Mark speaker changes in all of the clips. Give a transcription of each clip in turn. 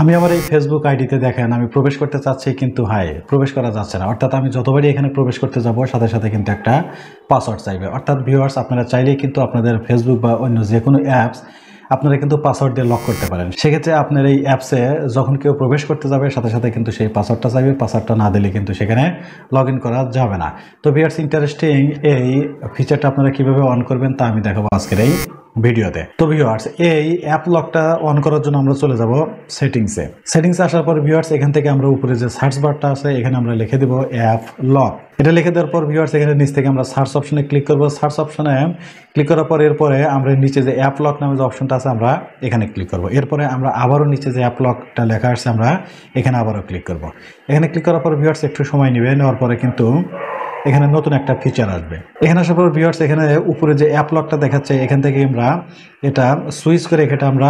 Speaker 1: আমি আমার এই ফেসবুক আইডিতে দেখেন আমি প্রবেশ করতে চাচ্ছি, কিন্তু প্রবেশ করা যাচ্ছে না। অর্থাৎ আমি যতবারই এখানে প্রবেশ করতে যাব সাথে সাথে কিন্তু একটা পাসওয়ার্ড চাইবে। অর্থাৎ ভিউয়ার্স, আপনারা চাইলেই কিন্তু আপনাদের ফেসবুক বা অন্য যে কোনো অ্যাপস আপনারা কিন্তু পাসওয়ার্ড দিয়ে লক করতে পারেন। সেক্ষেত্রে আপনার এই অ্যাপসে যখন কেউ প্রবেশ করতে যাবে সাথে সাথে কিন্তু সেই পাসওয়ার্ডটা চাইবে। পাসওয়ার্ডটা না দিলে কিন্তু সেখানে লগ ইন করা যাবে না। তো ভিউয়ার্স, ইন্টারেস্টিং এই ফিচারটা আপনারা কিভাবে অন করবেন তা আমি দেখাবো আজকের এই ভিডিওতে। তো ভিউয়ার্স, এই অ্যাপ লকটা অন করার জন্য আমরা চলে যাব সেটিংসে আসার পর ভিউয়ার্স, এখান থেকে আমরা উপরে যে সার্চ বারটা আছে এখানে আমরা লিখে দেব অ্যাপ লক। এটা লিখে দেওয়ার পর ভিউয়ার্স, এখানে নিচ থেকে আমরা সার্চ অপশনে ক্লিক করব। সার্চ অপশনে ক্লিক করার পর এরপরে আমরা নিচে যে অ্যাপ লক নামে যে অপশনটা আছে আমরা এখানে ক্লিক করব। এরপরে আমরা আবারও নিচে যে অ্যাপ লকটা লেখা আছে আমরা এখানে আবারও ক্লিক করব। এখানে ক্লিক করার পর ভিউয়ার্স একটু সময় নেবে, নেওয়ার পরে কিন্তু এখানে নতুন একটা ফিচার আসবে। এখানে আসার পর ভিউয়ার্স, এখানে উপরে যে অ্যাপ লকটা দেখাচ্ছে এখান থেকে আমরা এটা সুইচ করে এটা আমরা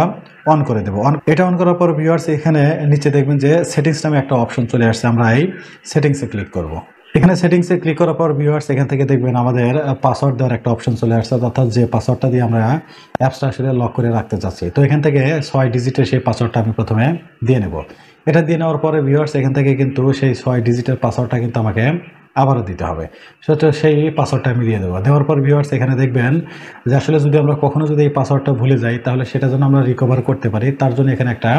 Speaker 1: অন করে দেবো। এটা অন করার পর ভিউয়ার্স, এখানে নিচে দেখবেন যে সেটিংস নামে একটা অপশন চলে আসছে। আমরা এই সেটিংসে ক্লিক করব। এখানে সেটিংসে ক্লিক করার পর ভিউয়ার্স, এখান থেকে দেখবেন আমাদের পাসওয়ার্ড দেওয়ার একটা অপশন চলে আসছে, অর্থাৎ যে পাসওয়ার্ডটা দিয়ে আমরা অ্যাপসটা আসলে লক করে রাখতে চাচ্ছি। তো এখান থেকে 6 ডিজিটের সেই পাসওয়ার্ডটা আমি প্রথমে দিয়ে নেব। এটা দিয়ে নেওয়ার পরে ভিউয়ার্স, এখান থেকে কিন্তু সেই 6 ডিজিটের পাসওয়ার্ডটা কিন্তু আমাকে আবারও দিতে হবে। সেটা সেই পাসওয়ার্ডটা আমি দিয়ে দেবো। দেওয়ার পর ভিউয়ার্স, এখানে দেখবেন যে আসলে যদি আমরা কখনো যদি এই পাসওয়ার্ডটা ভুলে যাই তাহলে সেটা যেন আমরা রিকভার করতে পারি, তার জন্য এখানে একটা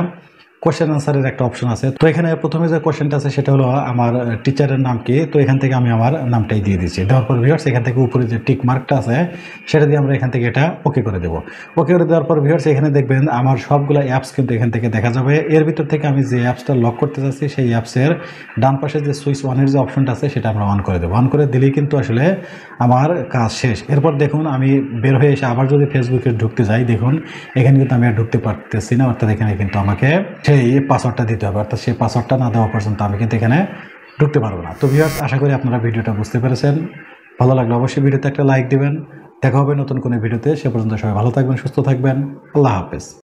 Speaker 1: কোশ্চেন আনসারের একটা অপশন আছে। তো এখানে প্রথমে যে কোশ্চেনটা আছে সেটা হলো আমার টিচারের নাম কি। তো এখান থেকে আমি আমার নামটাই দিয়ে দিচ্ছি। দেওয়ার পর ভিউয়ার্স, এখান থেকে উপরে যে টিক মার্কটা আছে সেটা দিয়ে আমরা এখান থেকে এটা ওকে করে দেবো। ওকে করে দেওয়ার পর ভিউয়ার্স, এখানে দেখবেন আমার সবগুলো অ্যাপস কিন্তু এখান থেকে দেখা যাবে। এর ভিতর থেকে আমি যে অ্যাপসটা লক করতে চাচ্ছি সেই অ্যাপসের ডান পাশে যে সুইচ অনের যে অপশনটা আছে সেটা আমরা অন করে দেবো। অন করে দিলেই কিন্তু আসলে আমার কাজ শেষ। এরপর দেখুন, আমি বের হয়ে এসে আবার যদি ফেসবুকে ঢুকতে যাই, দেখুন এখানে কিন্তু আমি আর ঢুকতে পারতেছি না। অর্থাৎ এখানে কিন্তু আমাকে সেই পাসওয়ার্ডটা দিতে হবে। অর্থাৎ সেই পাসওয়ার্ডটা না দেওয়া পর্যন্ত আমি কিন্তু এখানে ঢুকতে পারবো না। তো ভিউয়ার্স, আশা করি আপনারা ভিডিওটা বুঝতে পেরেছেন। ভালো লাগলে অবশ্যই ভিডিওতে একটা লাইক দিবেন। দেখা হবে নতুন কোনো ভিডিওতে। সে পর্যন্ত সবাই ভালো থাকবেন, সুস্থ থাকবেন। আল্লাহ হাফেজ।